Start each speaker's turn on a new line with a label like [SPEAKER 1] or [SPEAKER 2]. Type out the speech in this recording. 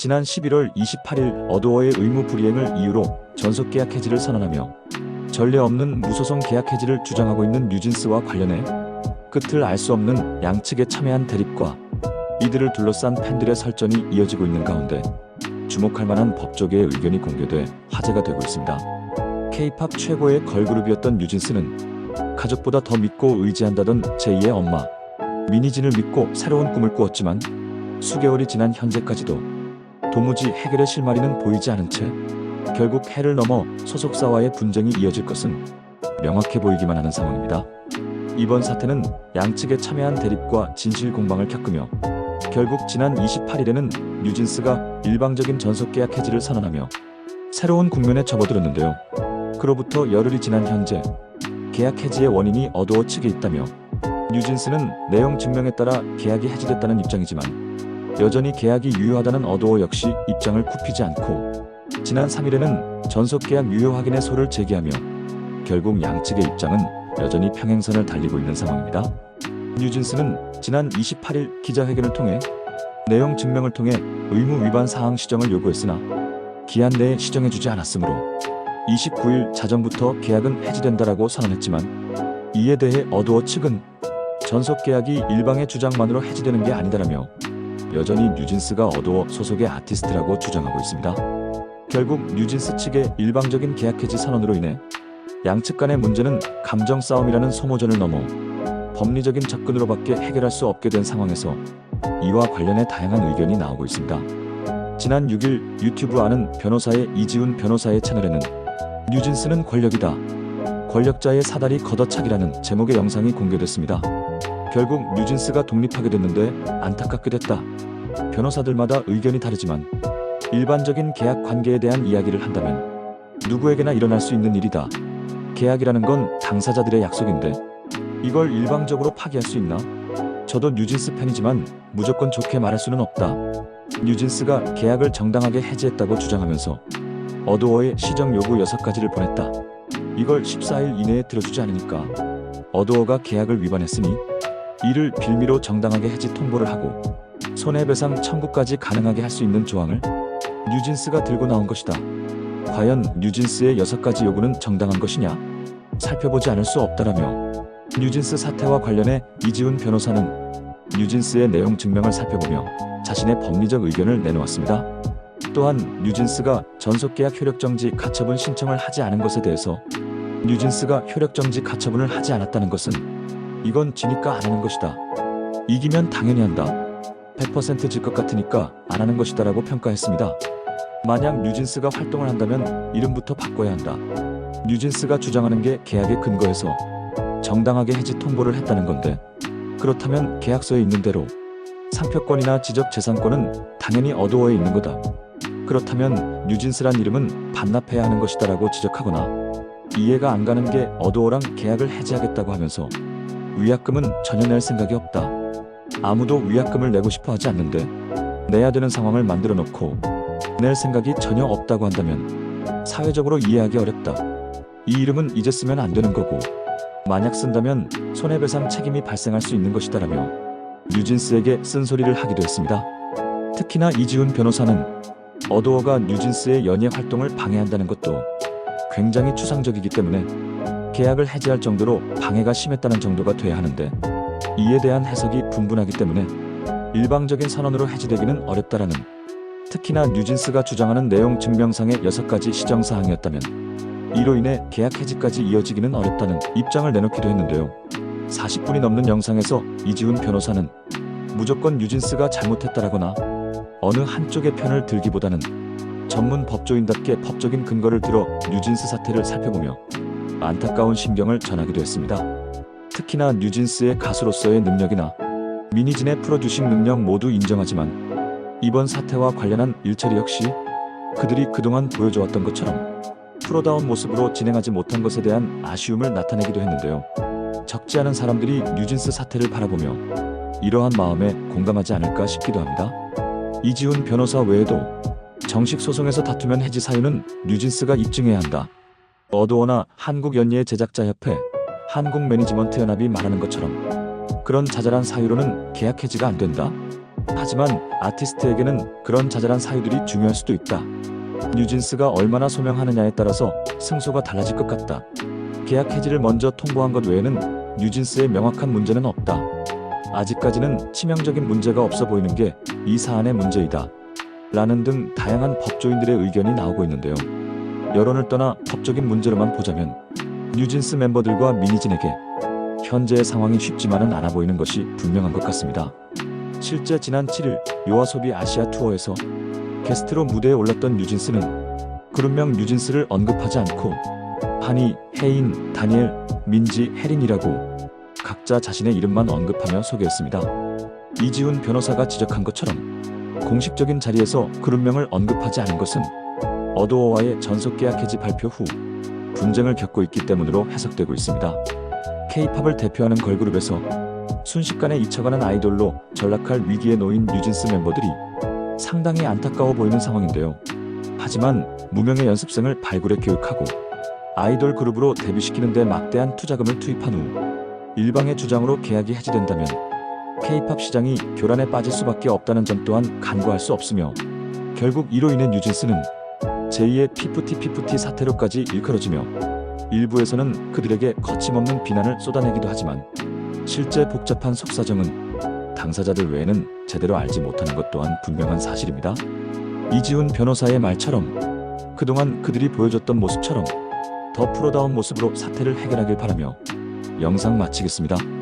[SPEAKER 1] 지난 11월 28일 어도어의 의무 불이행을 이유로 전속계약 해지를 선언하며 전례 없는 무소송 계약 해지를 주장하고 있는 뉴진스와 관련해 끝을 알 수 없는 양측의 첨예한 대립과 이들을 둘러싼 팬들의 설전이 이어지고 있는 가운데 주목할 만한 법조계의 의견이 공개돼 화제가 되고 있습니다. K-팝 최고의 걸그룹이었던 뉴진스는 가족보다 더 믿고 의지한다던 제2의 엄마 미니진을 믿고 새로운 꿈을 꾸었지만 수개월이 지난 현재까지도 도무지 해결의 실마리는 보이지 않은 채 결국 해를 넘어 소속사와의 분쟁이 이어질 것은 명확해 보이기만 하는 상황입니다. 이번 사태는 양측의 첨예한 대립과 진실 공방을 겪으며 결국 지난 28일에는 뉴진스가 일방적인 전속계약 해지를 선언하며 새로운 국면에 접어들었는데요. 그로부터 열흘이 지난 현재 계약 해지의 원인이 어도어 측에 있다며 뉴진스는 내용 증명에 따라 계약이 해지됐다는 입장이지만 여전히 계약이 유효하다는 어도어 역시 입장을 굽히지 않고 지난 3일에는 전속계약 유효 확인의 소를 제기하며 결국 양측의 입장은 여전히 평행선을 달리고 있는 상황입니다. 뉴진스는 지난 28일 기자회견을 통해 내용 증명을 통해 의무 위반 사항 시정을 요구했으나 기한 내에 시정해주지 않았으므로 29일 자정부터 계약은 해지된다라고 선언했지만 이에 대해 어도어 측은 전속계약이 일방의 주장만으로 해지되는 게 아니다라며 여전히 뉴진스가 어도어 소속의 아티스트라고 주장하고 있습니다. 결국 뉴진스 측의 일방적인 계약 해지 선언으로 인해 양측 간의 문제는 감정 싸움이라는 소모전을 넘어 법리적인 접근으로밖에 해결할 수 없게 된 상황에서 이와 관련해 다양한 의견이 나오고 있습니다. 지난 6일 유튜브 아는 변호사의 이지훈 변호사의 채널에는 뉴진스는 권력이다. 권력자의 사다리 걷어차기라는 제목의 영상이 공개됐습니다. 결국 뉴진스가 독립하게 됐는데 안타깝게 됐다. 변호사들마다 의견이 다르지만 일반적인 계약 관계에 대한 이야기를 한다면 누구에게나 일어날 수 있는 일이다. 계약이라는 건 당사자들의 약속인데 이걸 일방적으로 파기할 수 있나? 저도 뉴진스 팬이지만 무조건 좋게 말할 수는 없다. 뉴진스가 계약을 정당하게 해지했다고 주장하면서 어도어의 시정 요구 6가지를 보냈다. 이걸 14일 이내에 들어주지 않으니까 어도어가 계약을 위반했으니 이를 빌미로 정당하게 해지 통보를 하고 손해배상 청구까지 가능하게 할 수 있는 조항을 뉴진스가 들고 나온 것이다. 과연 뉴진스의 6가지 요구는 정당한 것이냐? 살펴보지 않을 수 없다라며 뉴진스 사태와 관련해 이지훈 변호사는 뉴진스의 내용 증명을 살펴보며 자신의 법리적 의견을 내놓았습니다. 또한 뉴진스가 전속계약 효력정지 가처분 신청을 하지 않은 것에 대해서 뉴진스가 효력정지 가처분을 하지 않았다는 것은 이건 지니까 안 하는 것이다. 이기면 당연히 한다. 100% 질 것 같으니까 안 하는 것이다 라고 평가했습니다. 만약 뉴진스가 활동을 한다면 이름부터 바꿔야 한다. 뉴진스가 주장하는 게 계약의 근거에서 정당하게 해지 통보를 했다는 건데 그렇다면 계약서에 있는 대로 상표권이나 지적재산권은 당연히 어도어에 있는 거다. 그렇다면 뉴진스란 이름은 반납해야 하는 것이다 라고 지적하거나 이해가 안 가는 게 어도어랑 계약을 해지하겠다고 하면서 위약금은 전혀 낼 생각이 없다. 아무도 위약금을 내고 싶어 하지 않는데 내야 되는 상황을 만들어 놓고 낼 생각이 전혀 없다고 한다면 사회적으로 이해하기 어렵다. 이 이름은 이제 쓰면 안 되는 거고 만약 쓴다면 손해배상 책임이 발생할 수 있는 것이다라며 뉴진스에게 쓴소리를 하기도 했습니다. 특히나 이지훈 변호사는 어도어가 뉴진스의 연예 활동을 방해한다는 것도 굉장히 추상적이기 때문에 계약을 해지할 정도로 방해가 심했다는 정도가 돼야 하는데 이에 대한 해석이 분분하기 때문에 일방적인 선언으로 해지되기는 어렵다라는 특히나 뉴진스가 주장하는 내용 증명상의 6가지 시정사항이었다면 이로 인해 계약 해지까지 이어지기는 어렵다는 입장을 내놓기도 했는데요. 40분이 넘는 영상에서 이지훈 변호사는 무조건 뉴진스가 잘못했다라거나 어느 한쪽의 편을 들기보다는 전문 법조인답게 법적인 근거를 들어 뉴진스 사태를 살펴보며 안타까운 심경을 전하기도 했습니다. 특히나 뉴진스의 가수로서의 능력이나 미니진의 프로듀싱 능력 모두 인정하지만 이번 사태와 관련한 일처리 역시 그들이 그동안 보여줘왔던 것처럼 프로다운 모습으로 진행하지 못한 것에 대한 아쉬움을 나타내기도 했는데요. 적지 않은 사람들이 뉴진스 사태를 바라보며 이러한 마음에 공감하지 않을까 싶기도 합니다. 이지훈 변호사 외에도 정식 소송에서 다투면 해지 사유는 뉴진스가 입증해야 한다. 어도어나 한국연예 제작자협회, 한국매니지먼트연합이 말하는 것처럼 그런 자잘한 사유로는 계약 해지가 안 된다. 하지만 아티스트에게는 그런 자잘한 사유들이 중요할 수도 있다. 뉴진스가 얼마나 소명하느냐에 따라서 승소가 달라질 것 같다. 계약 해지를 먼저 통보한 것 외에는 뉴진스의 명확한 문제는 없다. 아직까지는 치명적인 문제가 없어 보이는 게 이 사안의 문제이다. 라는 등 다양한 법조인들의 의견이 나오고 있는데요. 여론을 떠나 법적인 문제로만 보자면 뉴진스 멤버들과 미니진에게 현재의 상황이 쉽지만은 않아 보이는 것이 분명한 것 같습니다. 실제 지난 7일 요아소비 아시아 투어에서 게스트로 무대에 올랐던 뉴진스는 그룹명 뉴진스를 언급하지 않고 한이, 혜인, 다니엘, 민지, 혜린이라고 각자 자신의 이름만 언급하며 소개했습니다. 이지훈 변호사가 지적한 것처럼 공식적인 자리에서 그룹명을 언급하지 않은 것은 어도어와의 전속계약 해지 발표 후 분쟁을 겪고 있기 때문으로 해석되고 있습니다. K-팝을 대표하는 걸그룹에서 순식간에 잊혀가는 아이돌로 전락할 위기에 놓인 뉴진스 멤버들이 상당히 안타까워 보이는 상황인데요. 하지만 무명의 연습생을 발굴해 교육하고 아이돌 그룹으로 데뷔시키는 데 막대한 투자금을 투입한 후 일방의 주장으로 계약이 해지된다면 K-팝 시장이 교란에 빠질 수밖에 없다는 점 또한 간과할 수 없으며 결국 이로 인해 뉴진스는 제2의 피프티 사태로까지 일컬어지며 일부에서는 그들에게 거침없는 비난을 쏟아내기도 하지만 실제 복잡한 속사정은 당사자들 외에는 제대로 알지 못하는 것 또한 분명한 사실입니다. 이지훈 변호사의 말처럼 그동안 그들이 보여줬던 모습처럼 더 프로다운 모습으로 사태를 해결하길 바라며 영상 마치겠습니다.